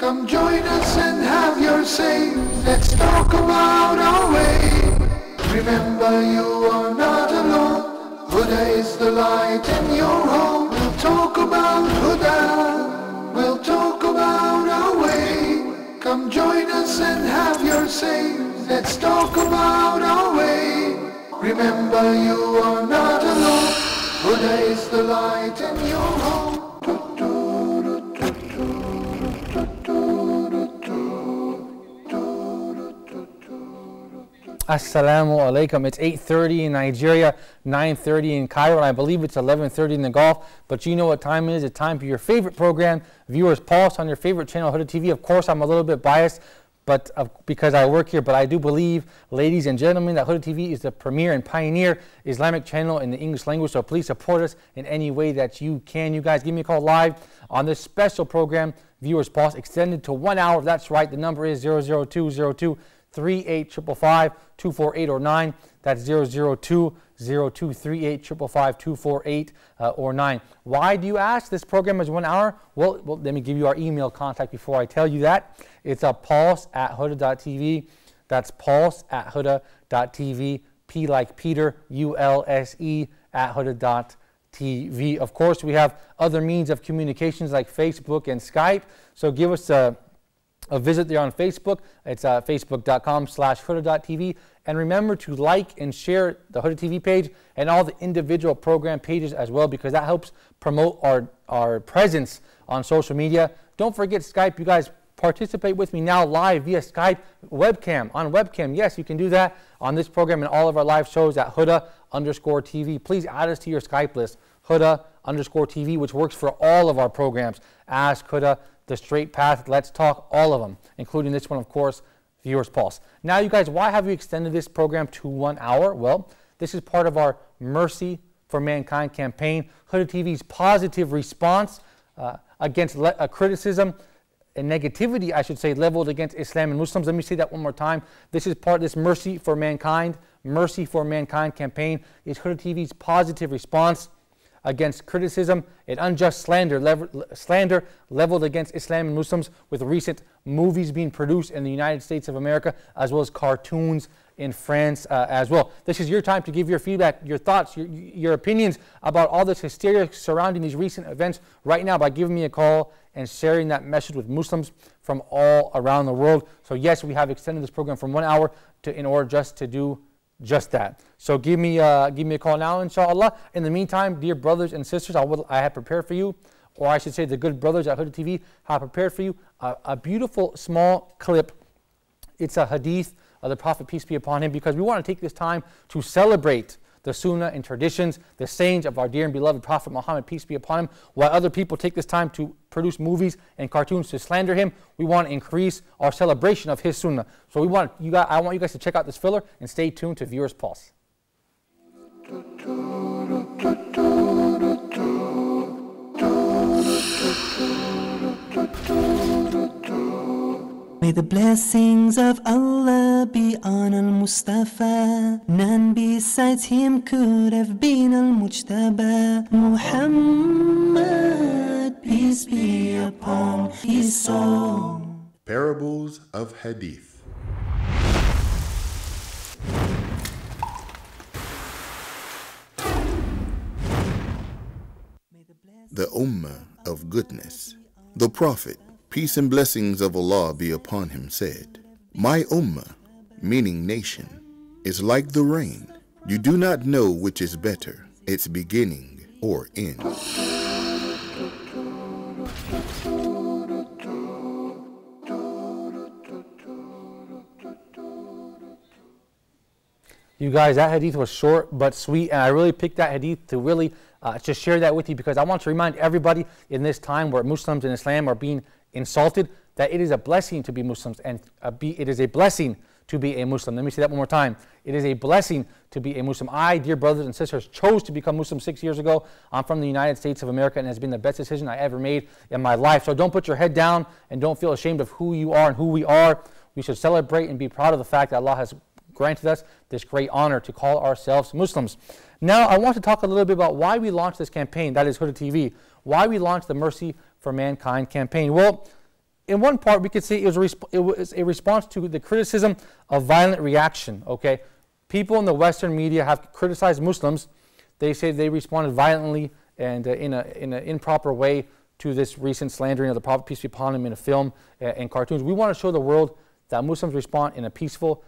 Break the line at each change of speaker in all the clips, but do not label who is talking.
Come join us and have your say. Let's talk about our way. Remember, you are not alone. Huda is the light in your home. We'll talk about Huda. We'll talk about our way. Come join us and have your say. Let's talk about our way. Remember, you are not alone. Huda is the light in your home.
Assalamu alaikum. It's 8:30 in Nigeria, 9:30 in Cairo, and I believe it's 11:30 in the Gulf. But you know what time it is. It's time for your favorite program, Viewers Pulse, on your favorite channel, Huda TV. Of course, I'm a little bit biased because I work here, but I do believe, ladies and gentlemen, that Huda TV is the premier and pioneer Islamic channel in the English language. So please support us in any way that you can. You guys, give me a call live on this special program, Viewers Pulse, extended to 1 hour. That's right. The number is 00202-3855-248 or 9. That's 002-0238-555-248 or 9. Why do you ask? This program is 1 hour. Well, let me give you our email contact before I tell you that. It's pulse@huda.tv. That's pulse@huda.tv. P like Peter, ULSE @huda.tv. Of course, we have other means of communications like Facebook and Skype. So give us a visit there on Facebook. It's facebook.com/huda.tv. And remember to like and share the Huda TV page and all the individual program pages as well, because that helps promote our presence on social media. Don't forget Skype. You guys participate with me now live via Skype webcam. On webcam, yes, you can do that on this program and all of our live shows at Huda_TV. Please add us to your Skype list, Huda_TV, which works for all of our programs. Ask Huda, The Straight Path, Let's Talk, all of them, including this one, of course, Viewers Pulse. Now, you guys, why have we extended this program to 1 hour? Well, this is part of our Mercy for Mankind campaign, Huda TV's positive response against criticism and negativity, I should say, leveled against Islam and Muslims. Let me say that one more time. This is part of this Mercy for Mankind campaign. Is Huda TV's positive response against criticism and unjust slander leveled against Islam and Muslims, with recent movies being produced in the United States of America, as well as cartoons in France as well. This is your time to give your feedback, your thoughts, your opinions about all this hysteria surrounding these recent events right now by giving me a call and sharing that message with Muslims from all around the world. So yes, we have extended this program from 1 hour in order just to do just that. So give me a call now, inshallah. In the meantime, dear brothers and sisters, I have prepared for you, or I should say the good brothers at Huda TV have prepared for you a beautiful small clip. It's a hadith of the Prophet, peace be upon him, because we want to take this time to celebrate the sunnah and traditions, the sayings of our dear and beloved Prophet Muhammad, peace be upon him. While other people take this time to produce movies and cartoons to slander him, we want to increase our celebration of his sunnah. So I want you guys to check out this filler and stay tuned to Viewers Pulse.
May the blessings of Allah be on Al-Mustafa. None besides him could have been Al-Mujtaba. Muhammad, peace be upon his soul.
Parables of Hadith. The Ummah of Goodness. The Prophet, peace and blessings of Allah be upon him, said, "My Ummah, meaning nation, is like the rain. You do not know which is better, its beginning or end."
You guys, that hadith was short but sweet, and I really picked that hadith to really just share that with you, because I want to remind everybody in this time where Muslims and Islam are being insulted that it is a blessing to be Muslims, and it is a blessing to be a Muslim. Let me say that one more time. It is a blessing to be a Muslim. I, dear brothers and sisters, chose to become Muslim 6 years ago. I'm from the United States of America, and it has been the best decision I ever made in my life. So don't put your head down and don't feel ashamed of who you are and who we are. We should celebrate and be proud of the fact that Allah has granted us this great honor to call ourselves Muslims. Now, I want to talk a little bit about why we launched this campaign, that is Huda TV, why we launched the Mercy for Mankind campaign. Well, in one part, we could say it was a response to the criticism of violent reaction, okay? People in the Western media have criticized Muslims. They say they responded violently and in an improper way to this recent slandering of the Prophet, peace be upon him, in a film and cartoons. We want to show the world that Muslims respond in a peaceful,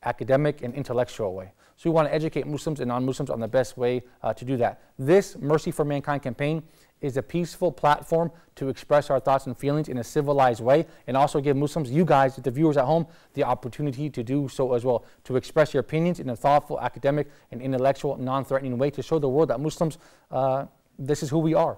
academic, and intellectual way. So we want to educate Muslims and non-Muslims on the best way to do that. This Mercy for Mankind campaign is a peaceful platform to express our thoughts and feelings in a civilized way, and also give Muslims, you guys, the viewers at home, the opportunity to do so as well, to express your opinions in a thoughtful, academic, and intellectual, non-threatening way, to show the world that Muslims, this is who we are.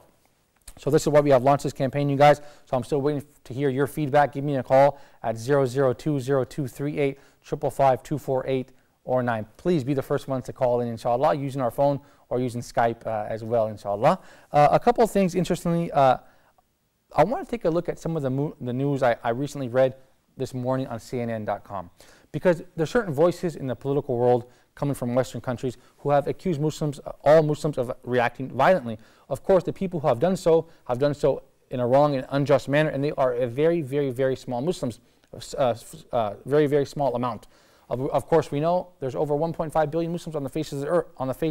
So this is why we have launched this campaign, you guys. So I'm still waiting to hear your feedback. Give me a call at 0020238 555 248 or 9. Please be the first ones to call in, inshallah, using our phone or using Skype as well, inshallah. A couple of things, interestingly, I want to take a look at some of the news I recently read this morning on CNN.com, because there are certain voices in the political world coming from Western countries who have accused Muslims, all Muslims, of reacting violently. Of course, the people who have done so in a wrong and unjust manner, and they are a very, very, very small Muslims, very, very small amount. Of course, we know there's over 1.5 billion Muslims on the face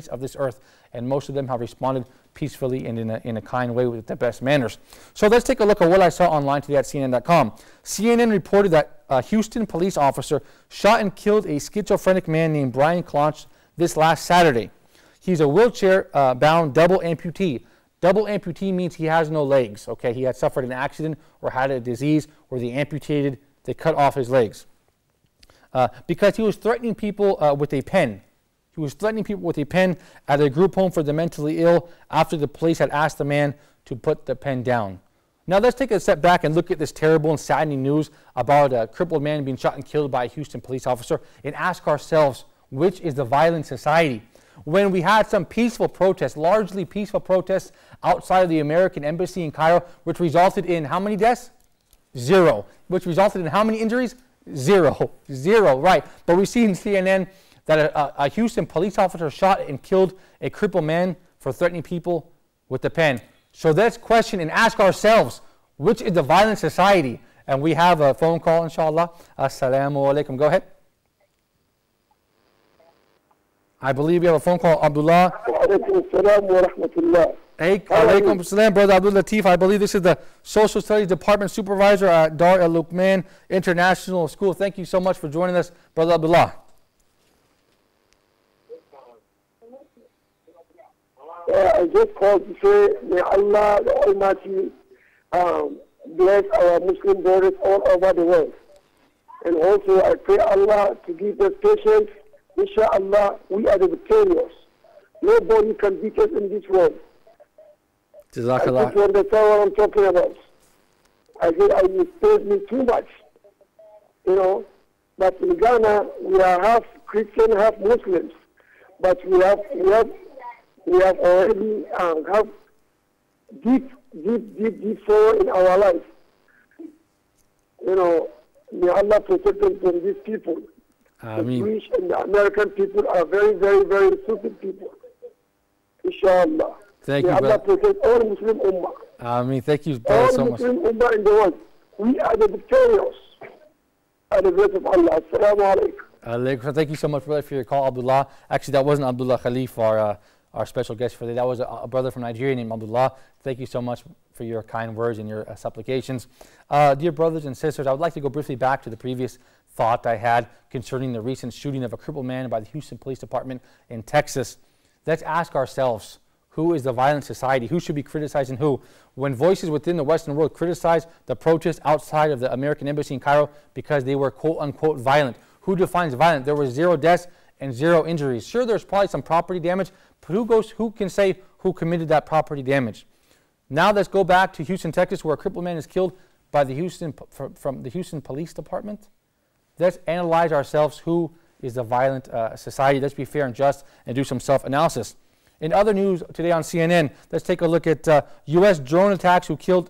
of this earth, and most of them have responded peacefully and in a kind way with the best manners. So let's take a look at what I saw online today at CNN.com. CNN reported that a Houston police officer shot and killed a schizophrenic man named Brian Clonch this last Saturday. He's a wheelchair-bound double amputee. Double amputee means he has no legs. Okay, he had suffered an accident or had a disease where they cut off his legs. Because he was threatening people with a pen. He was threatening people with a pen at a group home for the mentally ill after the police had asked the man to put the pen down. Now let's take a step back and look at this terrible and saddening news about a crippled man being shot and killed by a Houston police officer, and ask ourselves, which is the violent society? When we had some peaceful protests, largely peaceful protests outside of the American embassy in Cairo, which resulted in how many deaths? 0. Which resulted in how many injuries? 0, right. But we see in CNN that a Houston police officer shot and killed a crippled man for threatening people with the pen. So let's question and ask ourselves, which is the violent society? And we have a phone call, inshallah. Assalamu alaikum. Go ahead. I believe we have a phone call, Abdullah.
Wa alaikum assalam wa rahmatullah.
Hey, alaikum assalam, Brother Abdul Latif. I believe this is the Social Studies Department Supervisor at Dar El Luqman International School. Thank you so much for joining us, Brother Abdullah.
I just called to say, may Allah the Almighty bless our Muslim brothers all over the world. And also I pray Allah to give us patience. Inshallah, we are the victorious. Nobody can beat us in this world.
Jazakallah.
I just understand what I'm talking about. I think I mistake me too much, you know. But in Ghana, we are half Christian, half Muslims. But we have already have deep sorrow in our life. You know, may Allah protect them from these people. The British and the American people are very, very, very stupid people. Inshallah.
Thank you,
Allah protect all Muslim Ummah.
Thank you, brother, so much.
All Muslim Ummah in the world. We are the victorious. By the grace of Allah. Assalamu alaikum.
Thank you so much, brother, for your call, Abdullah. Actually, that wasn't Abdullah Khalif, our special guest for today. That was a brother from Nigeria named Abdullah. Thank you so much for your kind words and your supplications. Dear brothers and sisters, I would like to go briefly back to the previous thought I had concerning the recent shooting of a crippled man by the Houston Police Department in Texas. Let's ask ourselves, who is the violent society? Who should be criticizing who? When voices within the Western world criticize the protests outside of the American embassy in Cairo because they were quote-unquote violent, who defines violent? There were 0 deaths and 0 injuries. Sure, there's probably some property damage, but who can say who committed that property damage? Now let's go back to Houston, Texas, where a crippled man is killed by the from the Houston Police Department. Let's analyze ourselves, who is the violent society. Let's be fair and just and do some self-analysis. In other news today on CNN, let's take a look at U.S. drone attacks who killed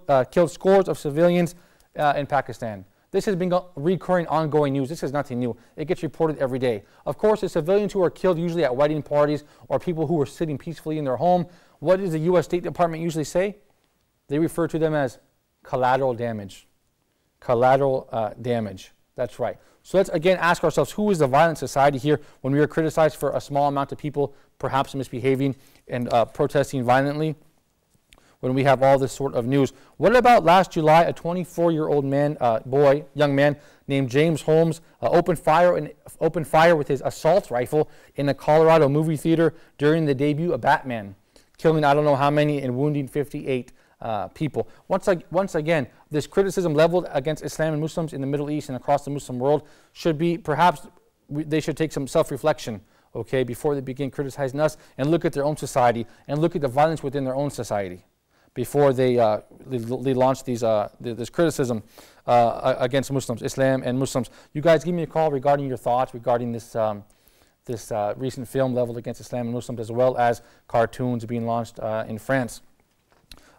scores of civilians in Pakistan. This has been recurring, ongoing news. This is nothing new. It gets reported every day. Of course, the civilians who are killed usually at wedding parties or people who are sitting peacefully in their home, what does the U.S. State Department usually say? They refer to them as collateral damage. collateral damage. That's right. So let's again ask ourselves, who is the violent society here when we are criticized for a small amount of people perhaps misbehaving and protesting violently? When we have all this sort of news. What about last July, a 24-year-old young man named James Holmes opened fire with his assault rifle in a Colorado movie theater during the debut of Batman, killing I don't know how many and wounding 58 people. Once again, this criticism leveled against Islam and Muslims in the Middle East and across the Muslim world should be, perhaps they should take some self-reflection, okay, before they begin criticizing us, and look at their own society and look at the violence within their own society before they launch this criticism against Muslims, Islam and Muslims. You guys give me a call regarding your thoughts regarding this recent film leveled against Islam and Muslims, as well as cartoons being launched in France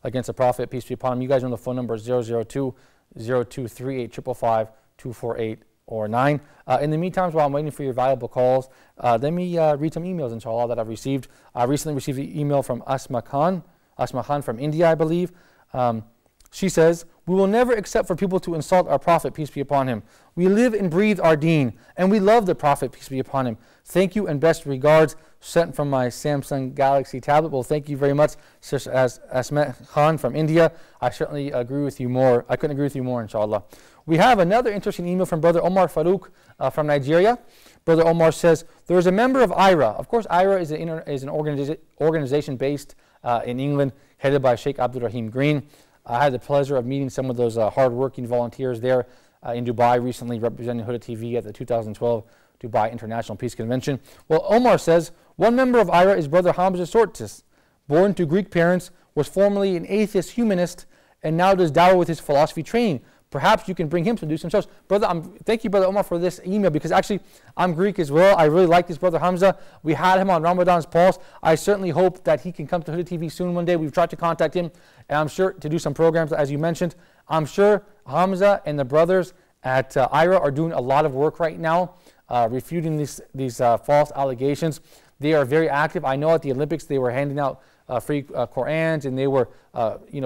against the Prophet, peace be upon him. You guys know the phone number is 002-0238-555-248 or 9. In the meantime, while I'm waiting for your valuable calls, let me read some emails, inshallah, that I've received. I recently received an email from Asma Khan from India, I believe. She says, "We will never accept for people to insult our Prophet, peace be upon him. We live and breathe our deen, and we love the Prophet, peace be upon him. Thank you and best regards, sent from my Samsung Galaxy tablet." Well, thank you very much, Sister Asma Khan from India. I certainly agree with you more. I couldn't agree with you more, inshallah. We have another interesting email from Brother Omar Farouk from Nigeria. Brother Omar says, "There is a member of IRA." Of course, IRA is an organization based in England, headed by Sheikh Abdul Rahim Green. I had the pleasure of meeting some of those hard-working volunteers there in Dubai recently, representing Huda TV at the 2012 Dubai International Peace Convention. Well, Omar says, "One member of IRA is Brother Hamza Sortis. Born to Greek parents, was formerly an atheist humanist, and now does dawah with his philosophy training. Perhaps you can bring him to do some shows." Brother, thank you, Brother Omar, for this email, because actually I'm Greek as well. I really like this Brother Hamza. We had him on Ramadan's Pulse. I certainly hope that he can come to Huda TV soon one day. We've tried to contact him, and I'm sure to do some programs, as you mentioned. I'm sure Hamza and the brothers at IRA are doing a lot of work right now, refuting these false allegations. They are very active. I know at the Olympics they were handing out free Qurans, and they were,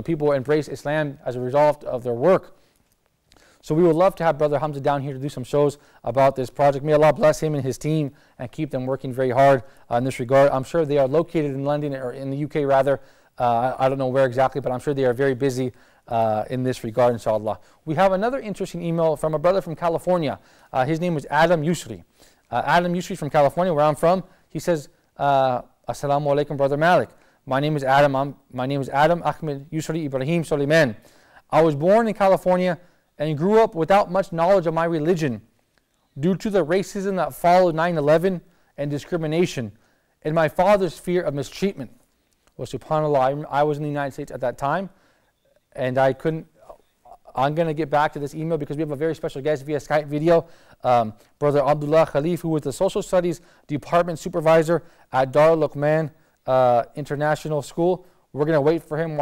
people embrace Islam as a result of their work. So we would love to have Brother Hamza down here to do some shows about this project. May Allah bless him and his team and keep them working very hard in this regard. I'm sure they are located in London, or in the UK rather. I don't know where exactly, but I'm sure they are very busy in this regard, inshallah. We have another interesting email from a brother from California. His name is Adam Yusri. Adam Yusri from California, where I'm from. He says, "Assalamu alaikum, Brother Malik. My name is Adam Ahmed Yusri Ibrahim Soliman. I was born in California and grew up without much knowledge of my religion due to the racism that followed 9/11 and discrimination and my father's fear of mistreatment." Well, subhanAllah, I was in the United States at that time, and I'm going to get back to this email because we have a very special guest via Skype video, Brother Abdullah Khalif, who was the Social Studies Department Supervisor at Dar Luqman International School. We're going to wait for him.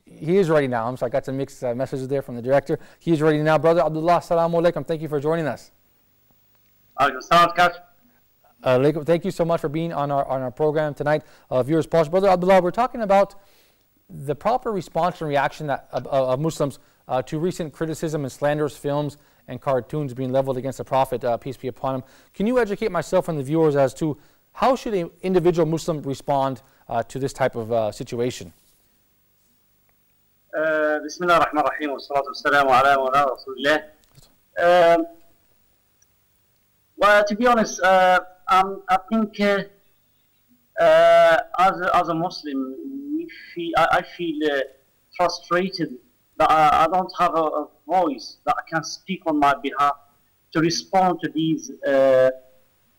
He is ready now. I got some mixed messages there from the director. He is ready now. Brother Abdullah, assalamu alaikum. Thank you for joining us. Thank you so much for being on our program tonight. Viewers, pause. Brother Abdullah, we're talking about the proper response and reaction of Muslims to recent criticism and slanderous films and cartoons being leveled against the Prophet, peace be upon him. Can you educate myself and the viewers as to how should an individual Muslim respond to this type of situation?
بسم الله الرحمن الرحيم والصلاة والسلام على رسول الله. Well, to be honest, I think as a Muslim, I feel frustrated that I don't have a voice that I can speak on my behalf to respond to these, to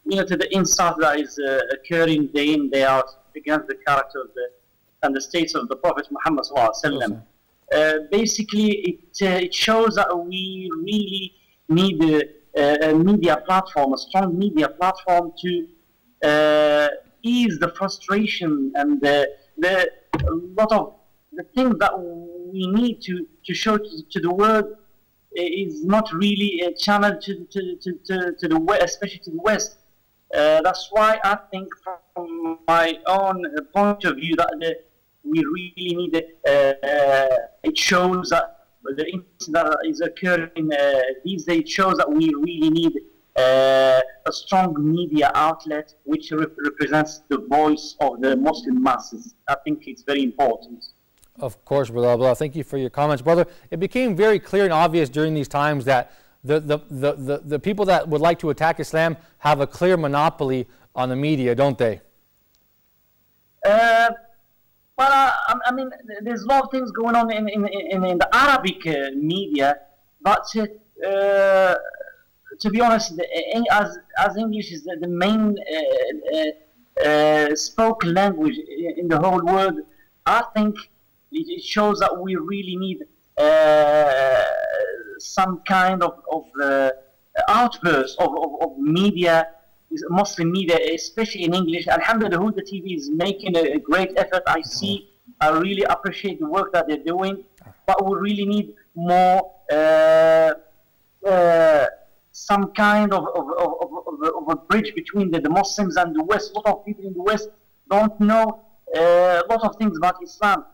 the insult that is occurring day in, day out against the character and the states of the Prophet Muhammad sallallahu alaihi wasallam. Basically, it shows that we really need a media platform, a strong media platform to ease the frustration and a lot of the things that we need to show to the world is not really a channel to the West, especially to the West. That's why I think, from my own point of view, that we really need it. It shows that the incident that is occurring these days shows that we really need a strong media outlet which represents the voice of the Muslim masses. I think it's very important.
Of course, Brother Abdullah. Thank you for your comments, brother. It became very clear and obvious during these times that the people that would like to attack Islam have a clear monopoly on the media, don't they?
Well, I mean, there's a lot of things going on in the Arabic media, but to be honest, as English is the main spoken language in the whole world, I think it shows that we really need some kind of outburst of media, Muslim media, especially in English. Alhamdulillah, Huda TV is making a great effort. I really appreciate the work that they're doing, but we really need more some kind of a bridge between the Muslims and the West. A lot of people in the West don't know a lot of things about Islam.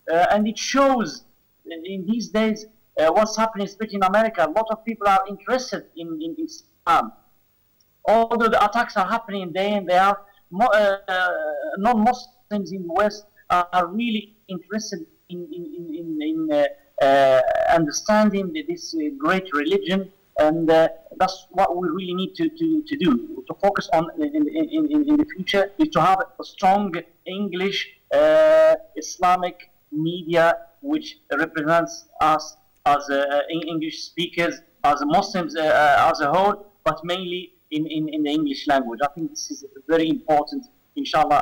And it shows in these days what's happening, especially in America. A lot of people are interested in Islam. Although the attacks are happening day in, day out, non-Muslims in the West are really interested in understanding this great religion. And that's what we really need to do, to focus on in the future, is to have a strong English Islamic media which represents us as English speakers, as Muslims as a whole, but mainly in the English language. I think this is very important, inshallah,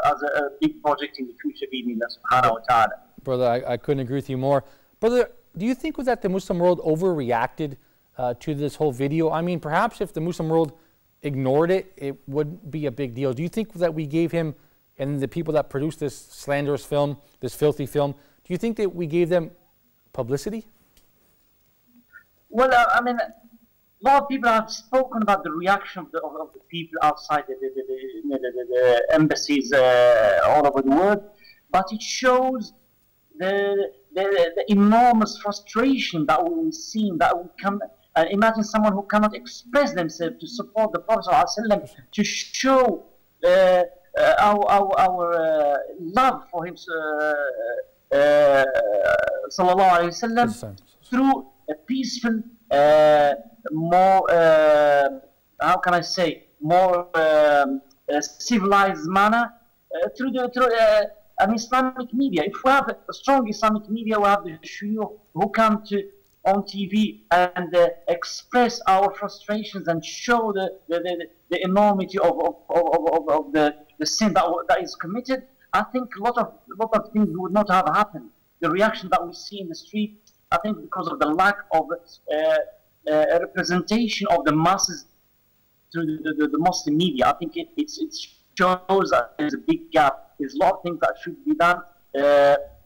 as a big project in the future, bi'idhnillah subhanahu wa ta'ala.
Brother, I couldn't agree with you more. Brother, do you think that the Muslim world overreacted to this whole video? I mean, perhaps if the Muslim world ignored it, it wouldn't be a big deal. Do you think that we gave him, and the people that produced this slanderous film, this filthy film, do you think that we gave them publicity?
Well, I mean, a lot of people have spoken about the reaction of the people outside the embassies all over the world, but it shows the enormous frustration that we've seen, that we come. Imagine someone who cannot express themselves to support the Prophet ﷺ, to show our love for him, sallallahu alaihi wasallam, through a peaceful, more, how can I say, more civilized manner, through an Islamic media. If we have a strong Islamic media, we have the shuyukh who come on TV and express our frustrations and show the enormity of the sin that is committed. I think a lot of things would not have happened. The reaction that we see in the street, I think because of the lack of representation of the masses through the Muslim media. I think it shows that there's a big gap. There's a lot of things that should be done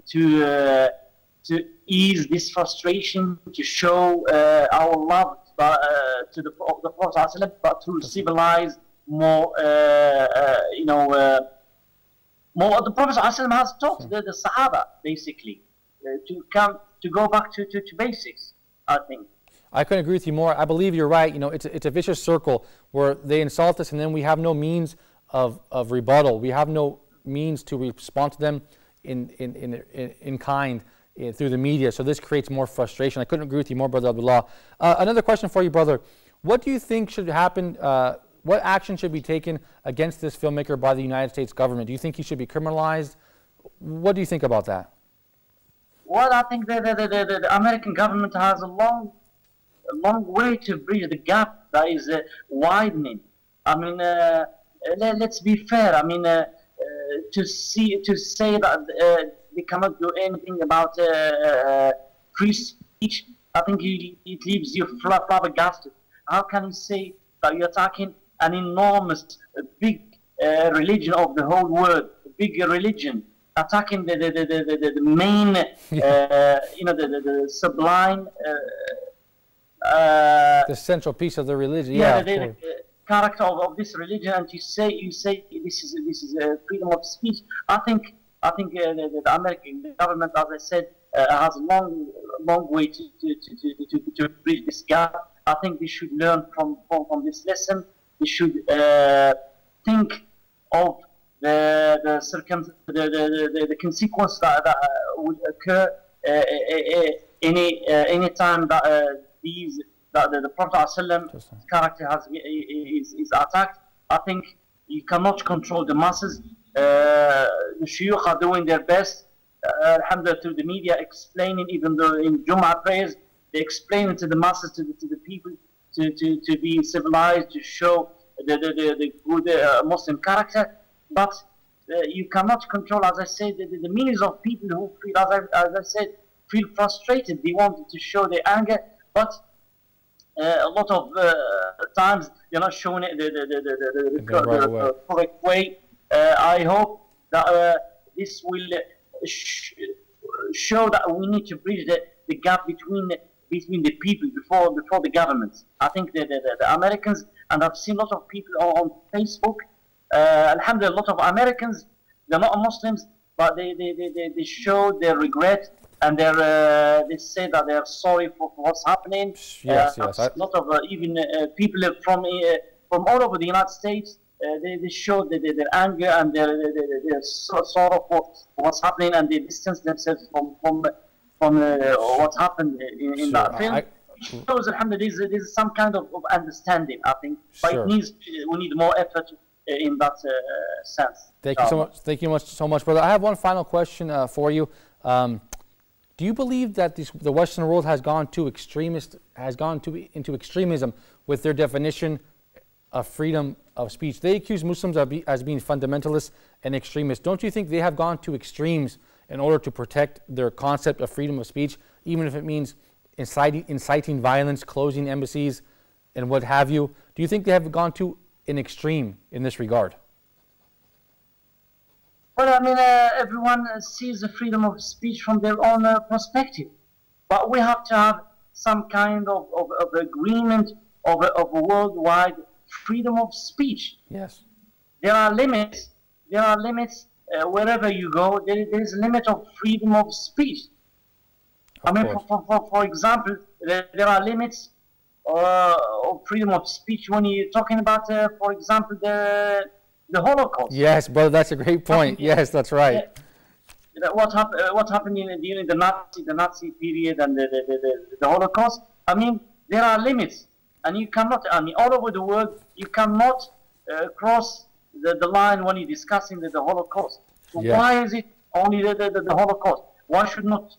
to ease this frustration, to show our love to the Prophet, but to civilize more, more. The Prophet has taught the Sahaba, basically, to go back to basics, I think.
I couldn't agree with you more. I believe you're right. You know, it's a vicious circle where they insult us and then we have no means of rebuttal. We have no means to respond to them in kind through the media. So this creates more frustration. I couldn't agree with you more, Brother Abdullah. Another question for you, brother. What do you think should happen? What action should be taken against this filmmaker by the United States government? Do you think he should be criminalized? What do you think about that?
Well, I think the American government has a long way to bridge the gap that is widening. I mean, let's be fair. I mean, to say that they cannot do anything about free speech, I think it leaves you flabbergasted. How can you say that you're attacking an enormous, big religion of the whole world, a big religion, attacking the main, the sublime,
the central piece of the religion. Yeah,
the character of this religion, and you say this is freedom of speech. I think I think the American government, as I said, has a long way to bridge this gap. I think they should learn from this lesson. They should think of the consequence that would occur any time that the Prophet ﷺ's character is attacked. I think you cannot control the masses. The shuyukh are doing their best, alhamdulillah, through the media, explaining, even though in Jum'ah prayers, they explain to the masses, to the people, to be civilized, to show the good Muslim character. But you cannot control, as I said, the millions of people who feel, as I said, feel frustrated. They want to show their anger, but a lot of times they're not showing it the correct way. I hope that this will show that we need to bridge the gap between the people before the governments. I think the Americans, and I've seen a lot of people on Facebook, alhamdulillah, a lot of Americans, they're not Muslims, but they show their regret, and they say that they are sorry for what's happening.
Yes.
A lot of even people from all over the United States, they show their anger and their sorrow for what's happening, and they distance themselves from what happened in that film. It shows, alhamdulillah, there's some kind of understanding, I think, but we need more effort in that sense.
Thank you so much. Thank you so much, brother. I have one final question for you. Do you believe that the Western world has gone into extremism with their definition of freedom of speech? They accuse Muslims as being fundamentalists and extremists. Don't you think they have gone to extremes in order to protect their concept of freedom of speech, even if it means inciting violence, closing embassies, and what have you? Do you think they have gone to an extreme in this regard?
Well, I mean, everyone sees the freedom of speech from their own perspective, but we have to have some kind of agreement of a worldwide freedom of speech.
Yes.
There are limits. There are limits wherever you go. There is a limit of freedom of speech. For example, there are limits of freedom of speech when you're talking about, for example, the Holocaust.
Yes, brother, that's a great point. Yes, that's right.
What happened during the Nazi period and the Holocaust? I mean, there are limits, and you cannot. I mean, all over the world, you cannot cross the line when you're discussing the Holocaust. So why is it only the Holocaust? Why should not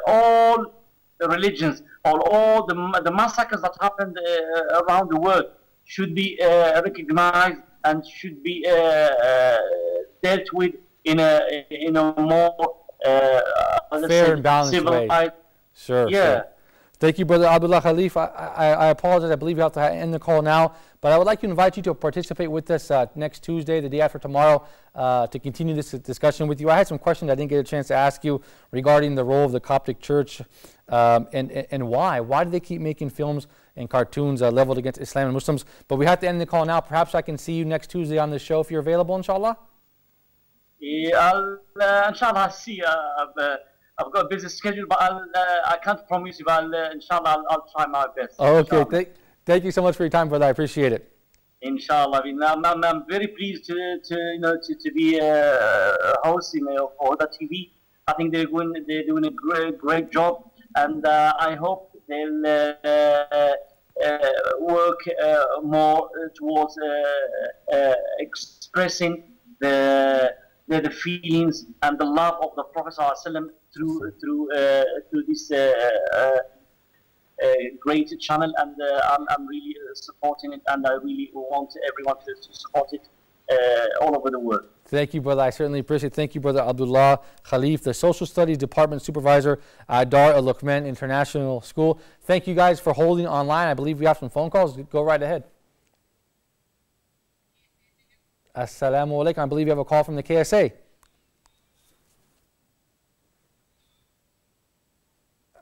all the religions or all the massacres that happened around the world should be recognized and should be dealt with in a more
fair and balanced way? Sure.
Yeah.
Sure. Thank you, Brother Abdullah Khalif. I apologize. I believe you have to end the call now, but I would like to invite you to participate with us next Tuesday, the day after tomorrow, to continue this discussion with you. I had some questions I didn't get a chance to ask you regarding the role of the Coptic Church and why. Why do they keep making films and cartoons leveled against Islam and Muslims? But we have to end the call now. Perhaps I can see you next Tuesday on the show if you're available, inshallah.
Yeah, inshallah, I'll see. I've got a busy schedule, but I can't promise you. Inshallah, I'll try my best.
Okay, thank you so much for your time, brother. I appreciate it.
Inshallah, I'm very pleased to be hosting for the TV. I think they're doing a great job, and I hope they'll work more towards expressing the feelings and the love of the Prophet ﷺ through this great channel, and I'm really supporting it, and I really want everyone to support it all over the world.
Thank you, brother. I certainly appreciate it. Thank you, Brother Abdullah Khalif, the Social Studies Department Supervisor at Dar Al Luqman International School. Thank you guys for holding online. I believe we have some phone calls. Go right ahead. Assalamu alaikum. I believe you have a call from the KSA.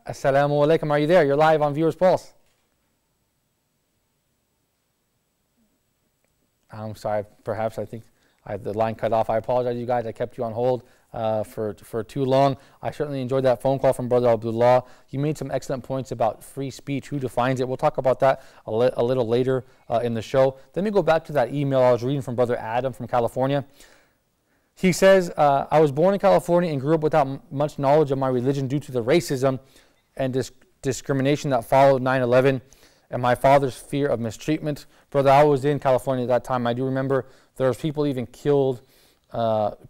Assalamu alaikum. Are you there? You're live on Viewers Pulse. I'm sorry. Perhaps I think The line cut off. I apologize, you guys. I kept you on hold for too long. I certainly enjoyed that phone call from Brother Abdullah. You made some excellent points about free speech, who defines it. We'll talk about that a little later in the show. Let me go back to that email I was reading from Brother Adam from California. He says, I was born in California and grew up without much knowledge of my religion due to the racism and discrimination that followed 9/11 and my father's fear of mistreatment. Brother, I was in California at that time. I do remember there was people even killed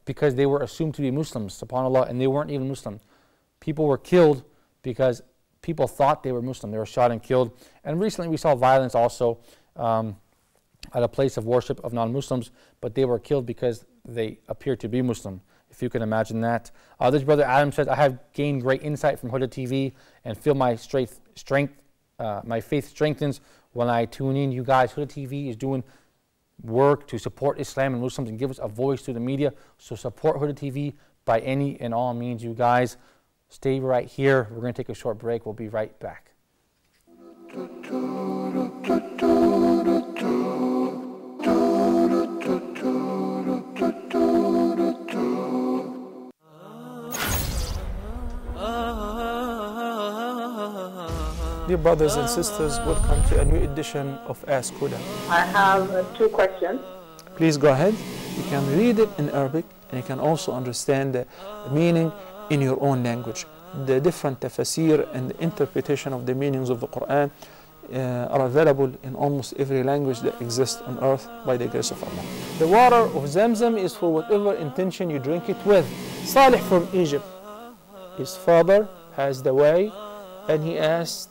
because they were assumed to be Muslims, subhanAllah, and they weren't even Muslim. People were killed because people thought they were Muslim. They were shot and killed. And recently we saw violence also at a place of worship of non-Muslims, but they were killed because they appeared to be Muslim, if you can imagine that. This Brother Adam says, I have gained great insight from Huda TV and feel my my faith strengthens when I tune in. You guys, Huda TV is doing work to support Islam and Muslims and give us a voice through the media. So support Huda TV by any and all means, you guys. Stay right here. We're going to take a short break. We'll be right back.
Dear brothers and sisters, welcome to a new edition of Ask Huda.
I have 2 questions.
Please go ahead. You can read it in Arabic and you can also understand the meaning in your own language. The different tafsir and the interpretation of the meanings of the Quran are available in almost every language that exists on earth by the grace of Allah. The water of Zamzam is for whatever intention you drink it with. Salih from Egypt, his father has the way and he asked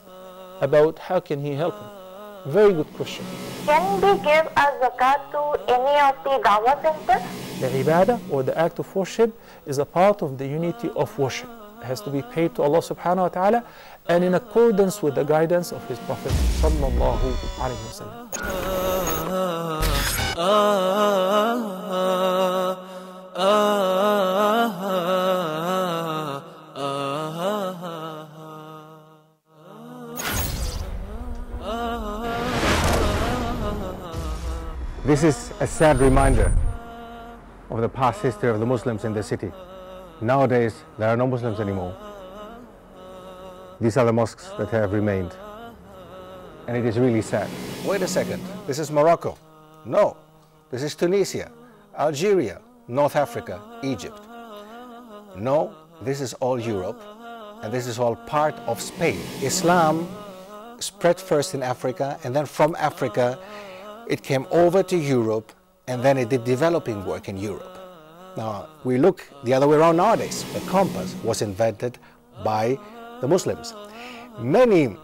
about how can he help him. Very good question.
Can we give a zakat to any of the dawah centers?
The ibadah or the act of worship is a part of the unity of worship. It has to be paid to Allah subhanahu wa ta'ala and in accordance with the guidance of his Prophet sallallahu alayhi wa sallam.
This is a sad reminder of the past history of the Muslims in the city. Nowadays, there are no Muslims anymore. These are the mosques that have remained. And it is really sad.
Wait a second, this is Morocco. No, this is Tunisia, Algeria, North Africa, Egypt. No, this is all Europe, and this is all part of Spain. Islam spread first in Africa, and then from Africa, it came over to Europe, and then it did developing work in Europe. Now, we look the other way around nowadays. The compass was invented by the Muslims. Many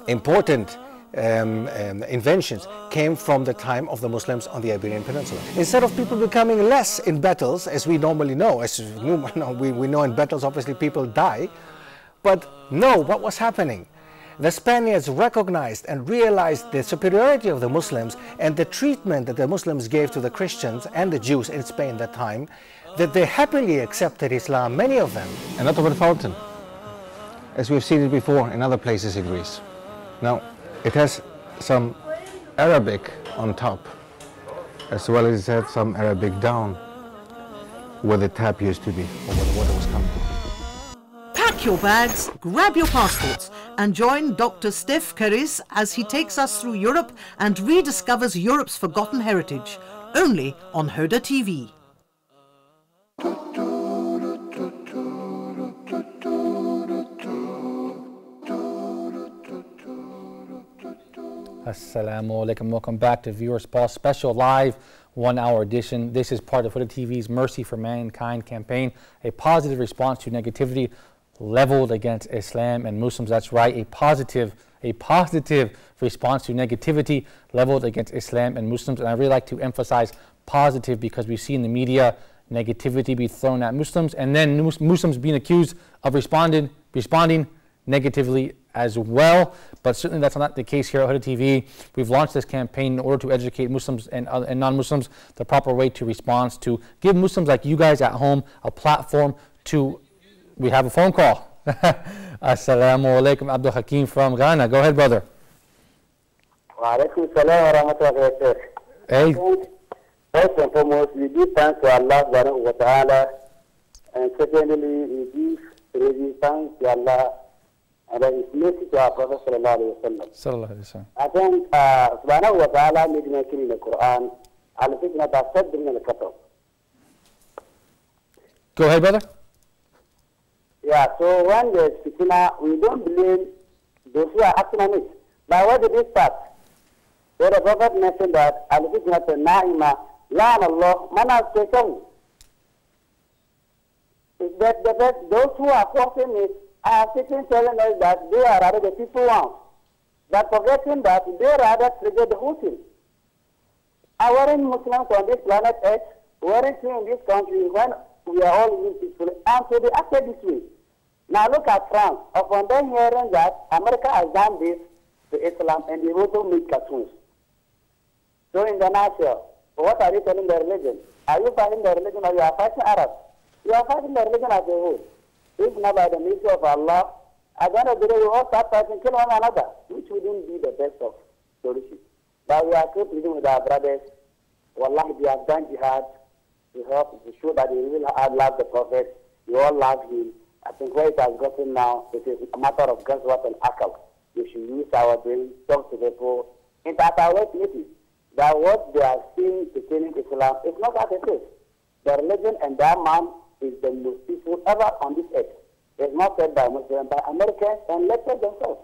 important inventions came from the time of the Muslims on the Iberian Peninsula. Instead of people becoming less in battles, as we normally know, we know in battles obviously people die, but no, what was happening? The Spaniards recognized and realized the superiority of the Muslims and the treatment that the Muslims gave to the Christians and the Jews in Spain at that time, that they happily accepted Islam, many of them.
And not over the fountain, as we've seen it before in other places in Greece. Now, it has some Arabic on top, as well as it has some Arabic down, where the tap used to be, or where the water was coming from.
Pack your bags, grab your passports, and join Dr. Steph Karis as he takes us through Europe and rediscovers Europe's forgotten heritage, only on Huda TV.
Assalamu alaikum. Welcome back to Viewers Pulse Special Live 1-hour edition. This is part of Huda TV's Mercy for Mankind campaign, a positive response to negativity leveled against Islam and Muslims. That's right, a positive response to negativity leveled against Islam and Muslims. And I really like to emphasize positive because we see in the media negativity be thrown at Muslims and then Muslims being accused of responding negatively as well. But certainly that's not the case here at Huda TV. We've launched this campaign in order to educate Muslims and non-Muslims the proper way to respond, to give Muslims like you guys at home a platform to. We have a phone call. Assalamu alaikum, Abdul Hakim from Ghana. Go ahead, brother.
Wa alaikum salam wa rahmatullahi wa barakatuh.
Hey.
First and foremost, we give thanks to Allah subhanahu wa ta'ala, and secondly, we give thanks to Allah and His mercy to our Prophet sallallahu alayhi wa sallam. I think subhanahu wa ta'ala made mention in the Quran, al-fitnata ashaddu min al-qatl.
Go ahead, brother.
Yeah, so when there's fitna, we don't blame those who are acting on it. But where did it start? So the Prophet mentioned that al-fitnata na'ima la'an Allah man has those who are forcing it are sitting telling us that they are rather the people ones, but forgetting that they rather trigger the whole thing. Weren't Muslims on this planet Earth, weren't we in this country when we are all living peacefully, and so they acted this way. Now look at France. Upon them hearing that America has done this to Islam, and they also make cartoons. So in the nutshell, what are you telling the religion? Are you fighting the religion or you are fighting Arabs? You are fighting the religion as a whole. If not by the mercy of Allah, at the end of the day, we all start fighting, kill one another, which wouldn't be the best of solutions. But we are still pleading with our brothers. Wallahi, they have done jihad to help, to show that they really love the Prophet. We all love him. I think where it has gotten now, it is a matter of Ghazwat and Akal. We should use our brain, talk to people, interact our community. That what they are seeing pertaining to Islam is not as it is. The religion and that man is the most peaceful ever on this earth. It's not said by Muslims, by Americans and lectures themselves.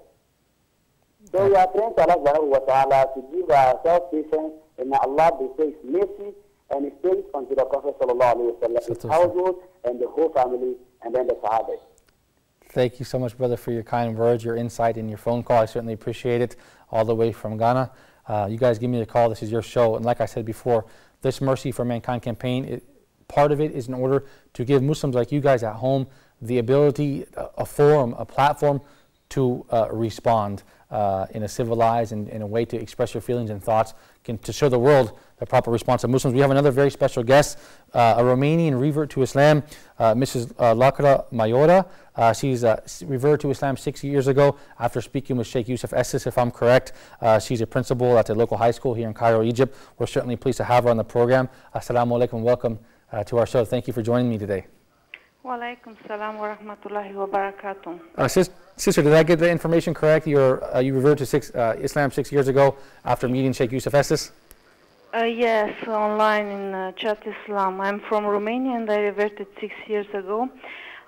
So we are praying to Allah subhanahu wa ta'ala to give ourselves patience, and Allah bestow His mercy and His praise unto the Prophet sallallahu alayhi wa sallam, his household and the whole family, and then the Sahabas.
Thank you so much, brother, for your kind words, your insight, and your phone call. I certainly appreciate it, all the way from Ghana. You guys give me a call. This is your show. And like I said before, this Mercy for Mankind campaign, part of it is in order to give Muslims like you guys at home the ability, a forum, a platform to respond in a civilized and in a way to express your feelings and thoughts, to show the world the proper response of Muslims. We have another very special guest, a Romanian revert to Islam, Mrs. Lakra Mayora. She's reverted to Islam 6 years ago after speaking with Sheikh Yusuf Esses, if I'm correct. She's a principal at a local high school here in Cairo, Egypt. We're certainly pleased to have her on the program. Assalamu alaikum, welcome to our show. Thank you for joining me today.
Wa alaikum salam wa rahmatullahi wa barakatuh.
Sister, did I get the information correct? You reverted to Islam 6 years ago after meeting Sheikh Yusuf Esses?
Yes, online in Chat Islam. I'm from Romania and I reverted 6 years ago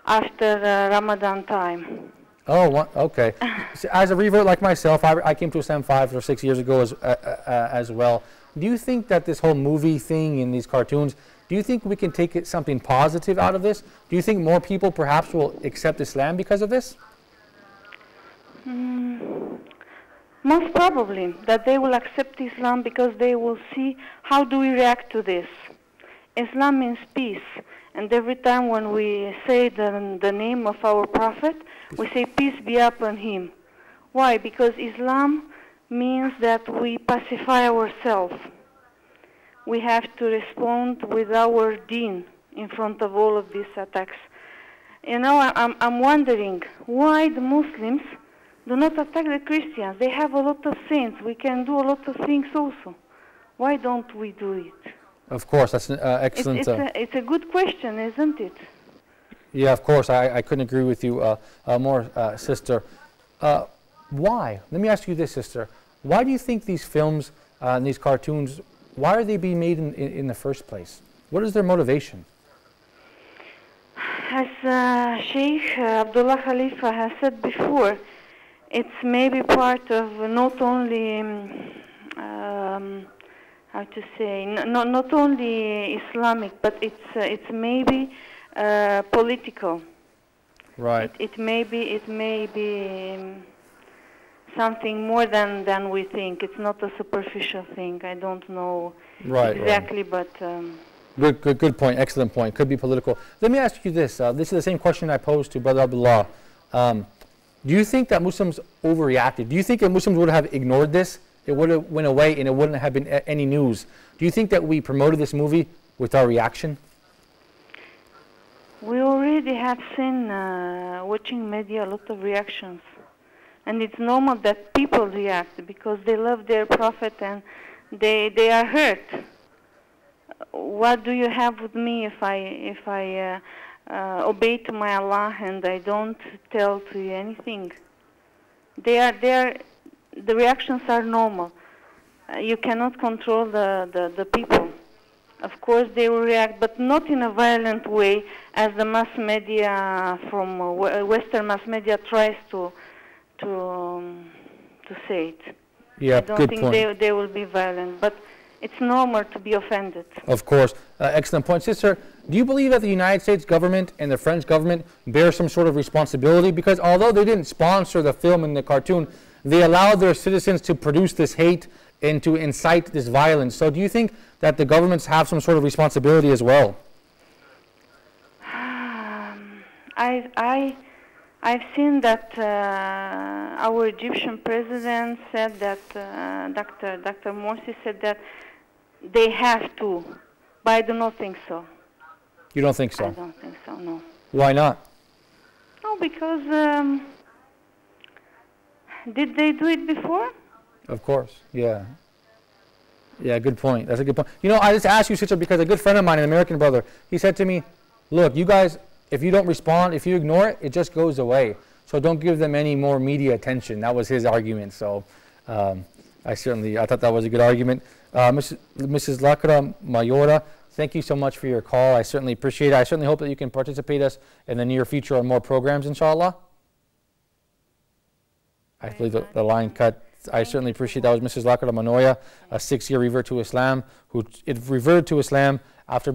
after Ramadan time.
Oh, okay. As a revert like myself, I came to Islam 5 or 6 years ago as well. Do you think that this whole movie thing and these cartoons, do you think we can take something positive out of this? Do you think more people perhaps will accept Islam because of this?
Most probably that they will accept Islam because they will see how do we react to this. Islam means peace, and every time when we say the name of our Prophet, we say peace be upon him. Why? Because Islam means that we pacify ourselves. We have to respond with our deen in front of all of these attacks. You know, I'm wondering why the Muslims do not attack the Christians. They have a lot of saints. We can do a lot of things also. Why don't we do it?
Of course, that's an excellent...
It's a good question, isn't it?
Yeah, of course. I couldn't agree with you more, sister. Why? Let me ask you this, sister. Why do you think these films and these cartoons, why are they being made in the first place? What is their motivation?
As Sheikh Abdullah Khalifa has said before, it's maybe part of not only, how to say, not only Islamic, but it's maybe political.
Right.
It may be something more than we think. It's not a superficial thing. I don't know exactly, but...
Good point. Excellent point. Could be political. Let me ask you this. This is the same question I posed to Brother Abdullah. Do you think that Muslims overreacted? Do you think that Muslims would have ignored this? It would have went away and it wouldn't have been any news. Do you think that we promoted this movie with our reaction?
We already have seen, watching media, a lot of reactions. And it's normal that people react because they love their Prophet and they are hurt. what do you have with me if I obey to my Allah and I don't tell to you anything? The reactions are normal. You cannot control the people. Of course they will react, but not in a violent way as the mass media from Western mass media tries to say it.
Yeah,
I don't
good
think
point.
they will be violent, but it's normal to be offended.
Of course. Excellent point. Sister, do you believe that the United States government and the French government bear some sort of responsibility? Because although they didn't sponsor the film and the cartoon, they allowed their citizens to produce this hate and to incite this violence. So do you think that the governments have some sort of responsibility as well?
I've seen that our Egyptian president said that Dr. Morsi said that they have to, but I do not think so.
You don't think so?
I don't think so, no.
Why not?
No, because did they do it before?
Of course, yeah. Yeah, good point. That's a good point. You know, I just asked you, sister, because a good friend of mine, an American brother, he said to me, look, you guys, if you don't respond, if you ignore it, it just goes away. So don't give them any more media attention. That was his argument. So I thought that was a good argument. Mrs. Lakra Mayora, thank you so much for your call. I certainly appreciate it. I certainly hope that you can participate us in the near future on more programs, inshallah. I believe the line cut. I certainly appreciate that. Was Mrs. Lakra Manoya, a 6-year revert to Islam, who reverted to Islam after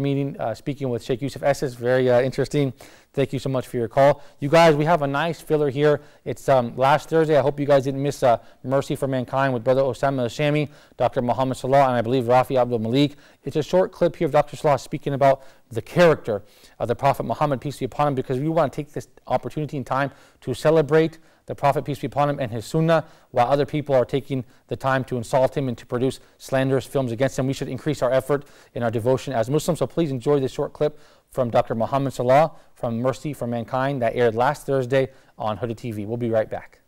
speaking with Sheikh Yusuf Esses. Very interesting. Thank you so much for your call. You guys, we have a nice filler here. It's last Thursday. I hope you guys didn't miss Mercy for Mankind with Brother Osama Al-Shami, Dr. Muhammad Salah, and I believe Rafi Abdul Malik. It's a short clip here of Dr. Salah speaking about the character of the Prophet Muhammad, peace be upon him, because we want to take this opportunity and time to celebrate the Prophet, peace be upon him, and his sunnah, while other people are taking the time to insult him and to produce slanderous films against him. We should increase our effort in our devotion as Muslims. So please enjoy this short clip from Dr. Muhammad Salah from Mercy for Mankind that aired last Thursday on Huda TV. We'll be right back.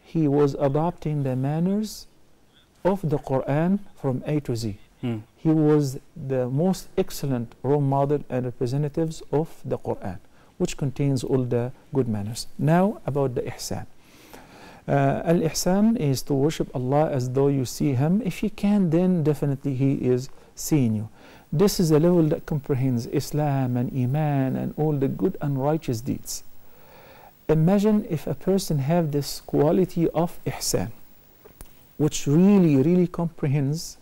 He was adopting the manners of the Quran from A to Z. He was the most excellent role model and representatives of the Quran, which contains all the good manners. Now about the ihsan. Al-ihsan is to worship Allah as though you see Him. If you can, then definitely He is seeing you. This is a level that comprehends Islam and Iman and all the good and righteous deeds. Imagine if a person have this quality of ihsan, which really comprehends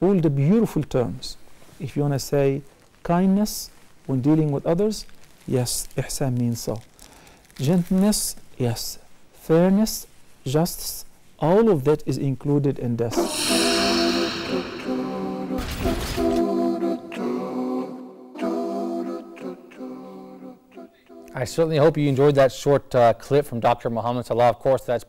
all the beautiful terms. If you want to say kindness when dealing with others, yes, ihsan means so. Gentleness, yes. Fairness, justice, all of that is included in this.
I certainly hope you enjoyed that short clip from Dr. Muhammad Salah. Of course, that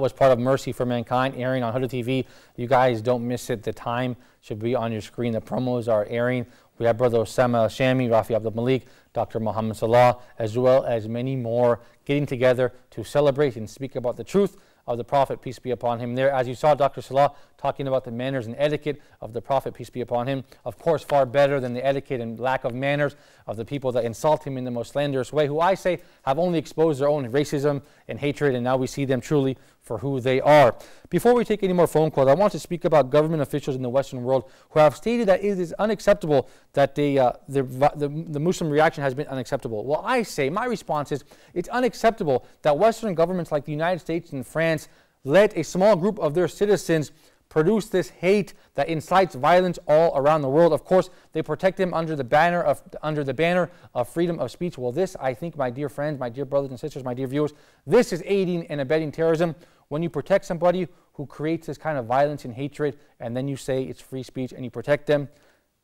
was part of Mercy for Mankind, airing on Huda TV. You guys don't miss it. The time should be on your screen. The promos are airing. We have Brother Osama Al-Shami, Rafi Abdul Malik, Dr. Muhammad Salah, as well as many more getting together to celebrate and speak about the truth of the Prophet, peace be upon him. There, as you saw Dr. Salah talking about the manners and etiquette of the Prophet, peace be upon him, of course far better than the etiquette and lack of manners of the people that insult him in the most slanderous way, who I say have only exposed their own racism and hatred, and now we see them truly for who they are. Before we take any more phone calls, I want to speak about government officials in the Western world who have stated that it is unacceptable that the Muslim reaction has been unacceptable. Well, I say, my response is, it's unacceptable that Western governments like the United States and France let a small group of their citizens produce this hate that incites violence all around the world. Of course, they protect them under the banner of freedom of speech. Well, this, I think, my dear friends, my dear brothers and sisters, my dear viewers, this is aiding and abetting terrorism. When you protect somebody who creates this kind of violence and hatred, and then you say it's free speech and you protect them,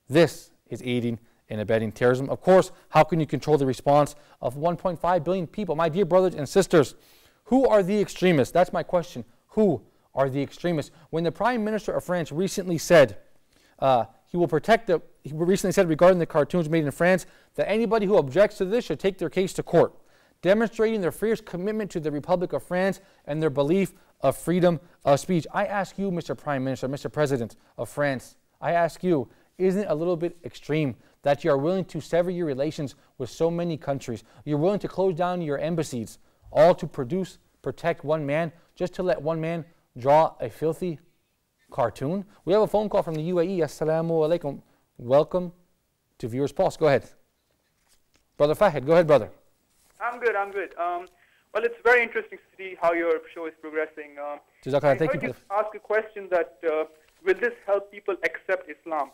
this is aiding and abetting terrorism. Of course, how can you control the response of 1.5 billion people? My dear brothers and sisters, who are the extremists? That's my question. Who are the extremists? When the Prime Minister of France recently said he recently said regarding the cartoons made in France that anybody who objects to this should take their case to court. demonstrating their fierce commitment to the Republic of France and their belief of freedom of speech. I ask you, Mr. Prime Minister, Mr. President of France, I ask you, isn't it a little bit extreme that you are willing to sever your relations with so many countries? You're willing to close down your embassies, all to protect one man, just to let one man draw a filthy cartoon? We have a phone call from the UAE. Assalamu alaikum. Welcome to Viewers Pulse. Go ahead. Brother Fahid, go ahead, brother.
I'm good. Well, it's very interesting to see how your show is progressing.
Thank you.
Just ask a question that will this help people accept Islam?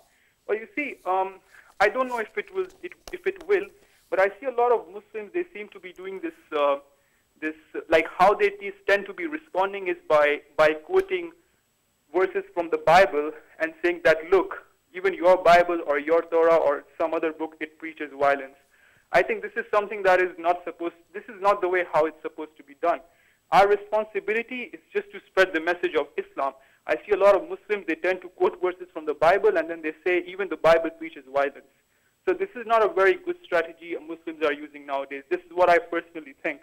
Well, you see, I don't know if it will, but I see a lot of Muslims. They seem to be doing this, like how they tend to be responding is by quoting verses from the Bible and saying that, look, even your Bible or your Torah or some other book, it preaches violence. I think this is something that is not this is not the way how it's supposed to be done. Our responsibility is just to spread the message of Islam. I see a lot of Muslims, they tend to quote verses from the Bible and then they say even the Bible preaches violence. So this is not a very good strategy Muslims are using nowadays. This is what I personally think.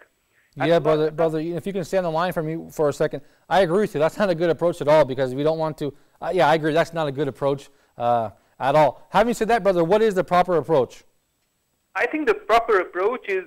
Yeah, brother, if you can stay on the line for me for a second. I agree with you. That's not a good approach at all because we don't want to. Yeah, I agree. That's not a good approach at all. Having said that, brother, what is the proper approach?
I think the proper approach is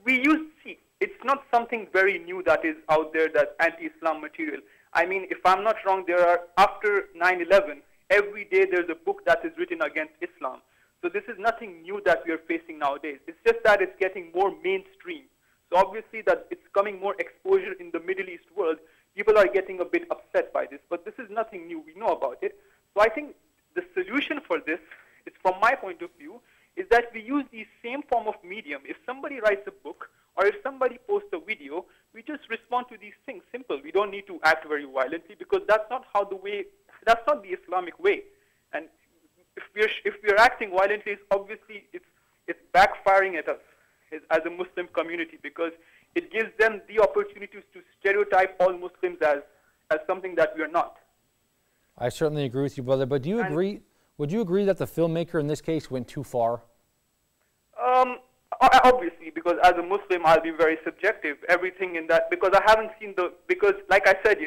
we use. See, it's not something very new that is out there, that anti-Islam material. I mean, if I'm not wrong, there are, after 9/11, every day there's a book that is written against Islam. So this is nothing new that we are facing nowadays. It's just that it's getting more mainstream. So obviously that it's coming more exposure in the Middle East world. People are getting a bit upset by this, but this is nothing new. We know about it. So I think the solution for this is, from my point of view, is that we use the same form of medium. If somebody writes a book or if somebody posts a video, we just respond to these things. Simple. We don't need to act very violently because that's not that's not the Islamic way. And if we're acting violently, obviously it's backfiring at us as a Muslim community because it gives them the opportunities to stereotype all Muslims as something that we are not.
I certainly agree with you, brother. But do you agree? Would you agree that the filmmaker in this case went too far?
Obviously, because as a Muslim, I'll be very subjective. Everything in that, because I haven't seen because like I said,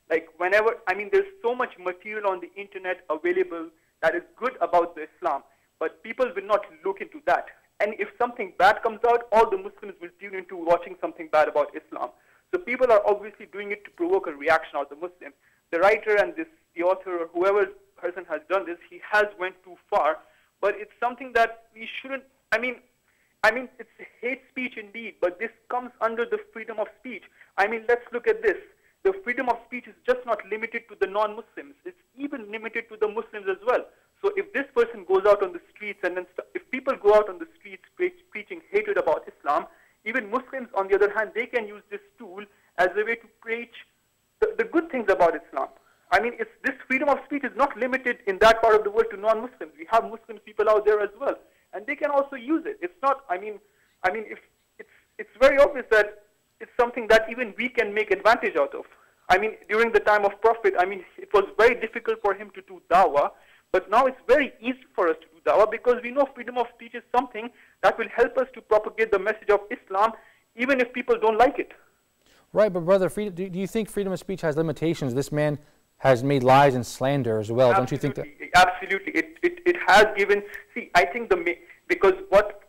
like whenever, I mean, there's so much material on the internet available that is good about the Islam, but people will not look into that. And if something bad comes out, all the Muslims will tune into watching something bad about Islam. So people are obviously doing it to provoke a reaction of the Muslims. The writer and the author or whoever person has done this, he has went too far, but it's something that we shouldn't. I mean, it's hate speech indeed, but this comes under the freedom of speech. I mean, let's look at this. The freedom of speech is just not limited to the non-Muslims. It's even limited to the Muslims as well. So if this person goes out on the streets and then if people go out on the streets preaching hatred about Islam, even Muslims, on the other hand, they can use this tool as a way to preach the good things about Islam. I mean, this freedom of speech is not limited in that part of the world to non-Muslims. We have Muslim people out there as well, and they can also use it. It's not. I mean, if it's very obvious that it's something that even we can make advantage out of. I mean, during the time of Prophet, I mean, it was very difficult for him to do dawah, but now it's very easy for us to do dawah because we know freedom of speech is something that will help us to propagate the message of Islam, even if people don't like it.
Right, but brother, do you think freedom of speech has limitations? This man has made lies and slander as well. Don't you think that?
Absolutely. It has given. See, I think because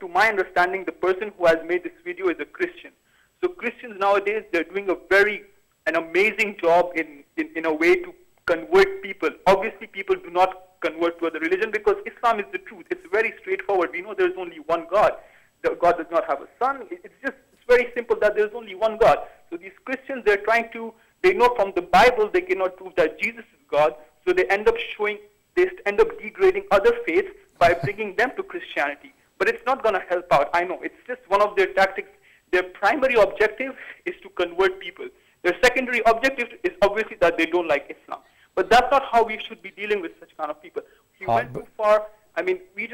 to my understanding, the person who has made this video is a Christian. So Christians nowadays, they're doing an amazing job in a way to convert people. Obviously, people do not convert to other religion because Islam is the truth. It's very straightforward. We know there's only one God. God does not have a son. It's very simple that there's only one God. So these Christians, they know from the Bible they cannot prove that Jesus is God. So they end up degrading other faiths by bringing them to Christianity. But it's not going to help out. I know. It's just one of their tactics. Their primary objective is to convert people. Their secondary objective is obviously that they don't like Islam. But that's not how we should be dealing with such kind of people. He went too far. I mean, we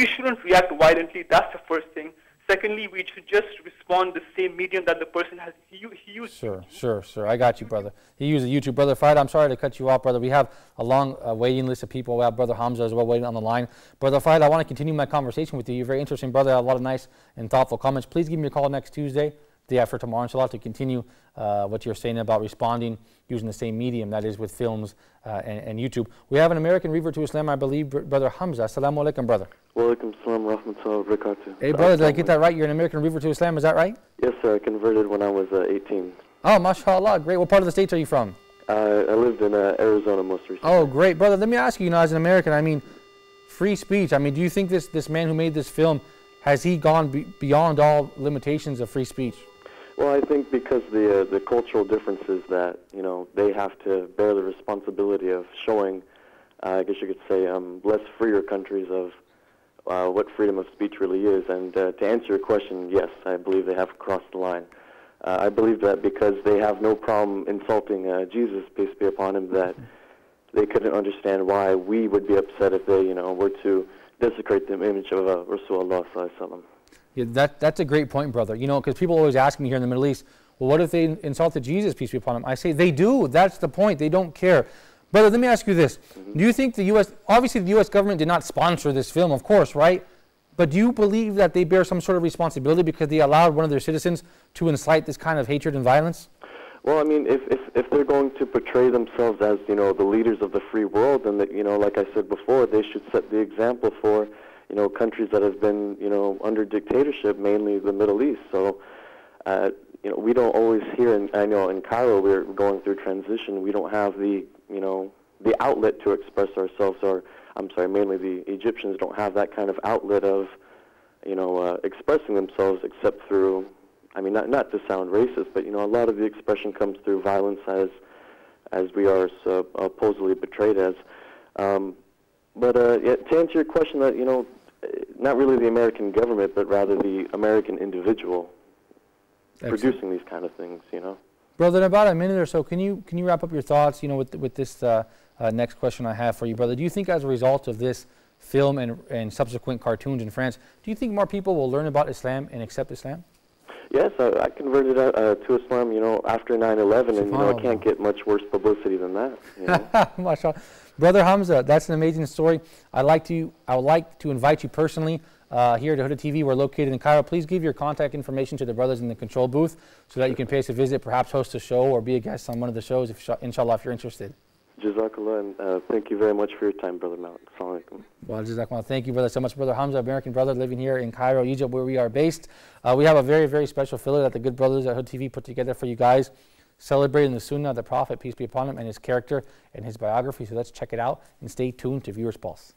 shouldn't react violently. That's the first thing. Secondly, we should just respond the same medium that the person has. He YouTube.
Sure. I got you, brother. He uses YouTube. Brother Fahd, I'm sorry to cut you off, brother. We have a long waiting list of people. We have Brother Hamza as well waiting on the line. Brother Fahd, I want to continue my conversation with you. You're a very interesting brother. A lot of nice and thoughtful comments. Please give me a call next Tuesday, day after tomorrow, inshallah, to continue what you're saying about responding using the same medium, that is with films and YouTube. We have an American revert to Islam, I believe, Brother Hamza. Assalamu alaikum, brother.
Wa alaikum salam wa rahmatullahi wa barakatuh.
Hey, brother, did I get that right? You're an American revert to Islam, is that right?
Yes, sir. I converted when I was 18.
Oh, mashallah, great. What part of the States are you from?
I lived in Arizona most recently.
Oh, great. Brother, let me ask you, as an American, I mean, free speech. I mean, do you think this man who made this film, has he gone beyond all limitations of free speech?
Well, I think because the cultural differences that, they have to bear the responsibility of showing, I guess you could say, less freer countries of what freedom of speech really is. And to answer your question, yes, I believe they have crossed the line. I believe that because they have no problem insulting Jesus, peace be upon him, that they couldn't understand why we would be upset if they, were to desecrate the image of Rasulullah sallallahu alaihi wasallam.
Yeah, that's a great point, brother. Because people always ask me here in the Middle East, well, what if they insulted Jesus, peace be upon him? I say they do. That's the point. They don't care. Brother, let me ask you this. Do you think the U.S., obviously the U.S. government did not sponsor this film, of course, right? But do you believe that they bear some sort of responsibility because they allowed one of their citizens to incite this kind of hatred and violence?
Well, I mean, if they're going to portray themselves as, the leaders of the free world, then, like I said before, they should set the example for, countries that have been, under dictatorship, mainly the Middle East. So, we don't always hear, I know in Cairo we're going through transition, we don't have the, the outlet to express ourselves, or, I'm sorry, mainly the Egyptians don't have that kind of outlet of, expressing themselves except through, I mean, not to sound racist, but, a lot of the expression comes through violence as we are supposedly portrayed as. But to answer your question, that, not really the American government, but rather the American individual producing these kind of things,
Brother, in about a minute or so, can you wrap up your thoughts, with this next question I have for you, brother? Do you think as a result of this film and subsequent cartoons in France, do you think more people will learn about Islam and accept Islam?
Yes, I converted to Islam, after 9/11, and I can't get much worse publicity than that.
MashaAllah. Brother Hamza, that's an amazing story. I would like to invite you personally here at Huda TV. We're located in Cairo. Please give your contact information to the brothers in the control booth so that you can pay us a visit, perhaps host a show or be a guest on one of the shows, inshallah, if you're interested.
Jazakallah, and thank you very much for your time, Brother Malik. Assalamu alaikum.
Well, Jazakallah. Thank you, brother, so much. Brother Hamza, American brother living here in Cairo, Egypt, where we are based. We have a very, very special filler that the good brothers at Huda TV put together for you guys, celebrating the Sunnah of the Prophet, peace be upon him, and his character and his biography. So let's check it out and stay tuned to Viewers Pulse.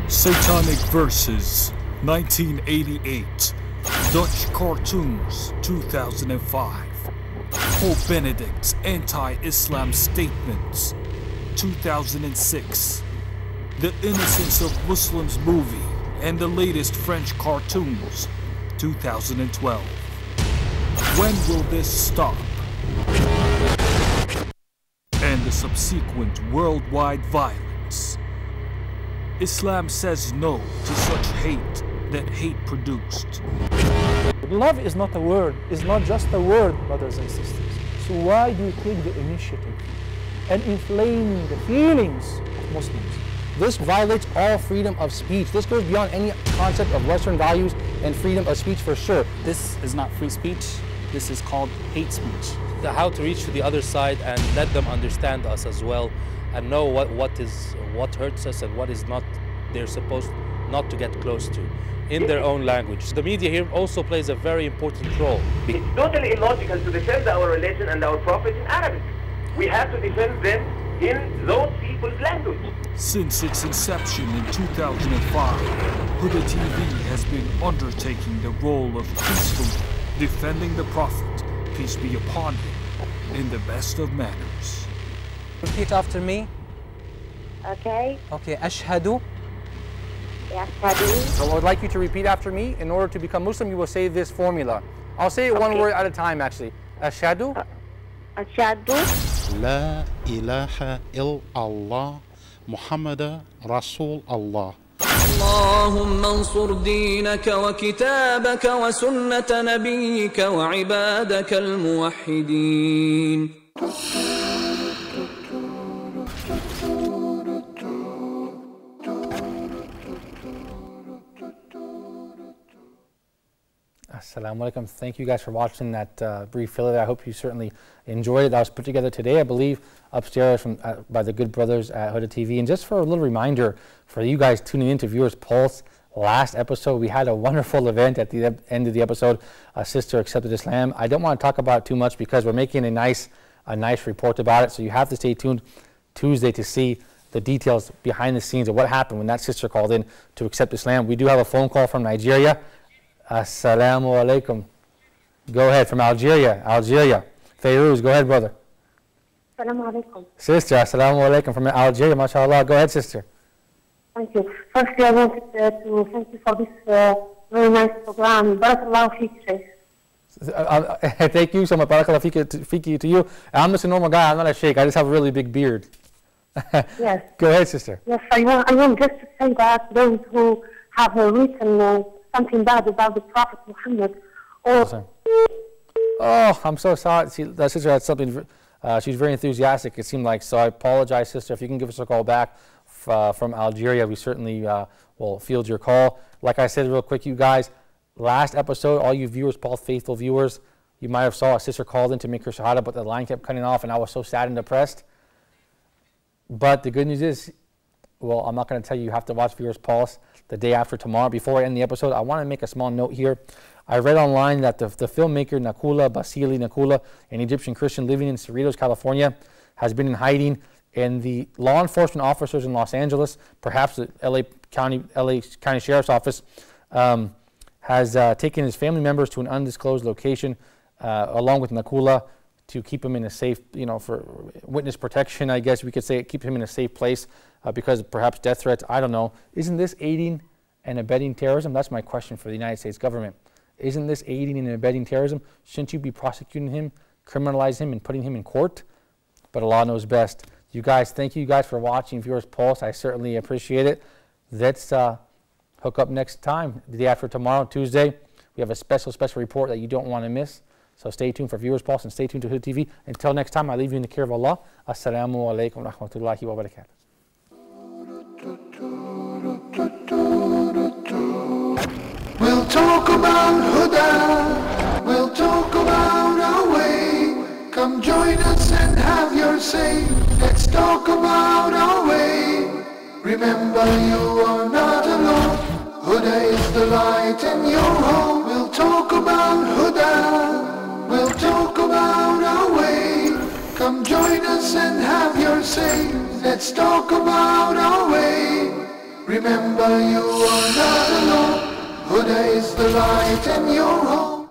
Satanic Verses, 1988. Dutch Cartoons, 2005. Pope Benedict's Anti-Islam Statements, 2006. The Innocence of Muslims movie and the latest French cartoons, 2012. When will this stop? And the subsequent worldwide violence. Islam says no to such hate that hate produced.
Love is not a word, it's not just a word, brothers and sisters. So why do you take the initiative and inflame the feelings of Muslims?
This violates all freedom of speech. This goes beyond any concept of Western values and freedom of speech for sure.
This is not free speech, this is called hate speech. How to reach to the other side and let them understand us as well and know what hurts us and what is not they're supposed not to get close to in their own language. The media here also plays a very important role.
It's totally illogical to defend our religion and our prophet in Arabic. We have to defend them in those people's language.
Since its inception in 2005, Huda TV has been undertaking the role of peacefully defending the Prophet, peace be upon him, in the best of manners.
Repeat after me.
Okay.
Okay, Ashhadu.
So I would like you to repeat after me. In order to become Muslim, you will say this formula. I'll say it one word at a time, actually. Ashhadu.
Ashhadu.
لا إله إلا الله محمد رسول الله.
اللهم انصر دينك وكتابك وسنة نبيك وعبادك الموحدين.
Assalamu alaikum. Thank you guys for watching that brief filler. I hope you certainly enjoyed it. That was put together today, I believe, upstairs from by the good brothers at Huda TV. And just for a little reminder for you guys tuning in to Viewers Pulse, last episode we had a wonderful event at the end of the episode. A sister accepted Islam. I don't want to talk about it too much because we're making a nice report about it. So you have to stay tuned Tuesday to see the details behind the scenes of what happened when that sister called in to accept Islam. We do have a phone call from Nigeria. Assalamu alaikum. Go ahead, from Algeria. Fairuz, go ahead, brother.
Assalamu alaikum.
Sister, assalamu alaikum from Algeria, mashallah. Go ahead, sister.
Thank you. Firstly, I wanted to thank you for this very nice program. Barakallahu feek, Sheikh.
Thank you so much. Barakallahu feek to you. I'm just a normal guy. I'm not a sheikh. I just have a really big beard.
Yes.
Go ahead, sister.
Yes, I want just to say that those who have written something bad about the Prophet Muhammad, or
oh, I'm so sorry. See, that sister had something. She's very enthusiastic, it seemed like. So I apologize, sister. If you can give us a call back from Algeria, we certainly will field your call. Like I said, real quick, you guys, last episode, all you viewers, Paul faithful viewers, you might have saw a sister called in to make her shahada, but the line kept cutting off, and I was so sad and depressed. But the good news is, well, I'm not going to tell you have to watch Viewers Pulse the day after tomorrow. Before I end the episode, I want to make a small note here. I read online that the filmmaker Basili Nakula, an Egyptian Christian living in Cerritos, California, has been in hiding, and the law enforcement officers in Los Angeles, perhaps the LA County Sheriff's Office, has taken his family members to an undisclosed location along with Nakula to keep him in a safe, for witness protection, I guess we could say, keep him in a safe place because perhaps death threats, I don't know. Isn't this aiding and abetting terrorism? That's my question for the United States government. Isn't this aiding and abetting terrorism? Shouldn't you be prosecuting him, criminalizing him, and putting him in court? But Allah knows best. You guys, thank you guys for watching Viewers Pulse. I certainly appreciate it. Let's hook up next time, the day after tomorrow, Tuesday. We have a special report that you don't want to miss. So stay tuned for Viewers Pulse and stay tuned to Huda TV. Until next time, I leave you in the care of Allah. Assalamu alaikum wa rahmatullahi wa barakatuh.
We'll talk about Huda, we'll talk about our way. Come join us and have your say. Let's talk about our way. Remember, you are not alone. Huda is the light in your home. We'll talk about Huda, we'll talk about our way. Come join us and have your say. Let's talk about our way. Remember, you are not alone. Huda is the light in your home.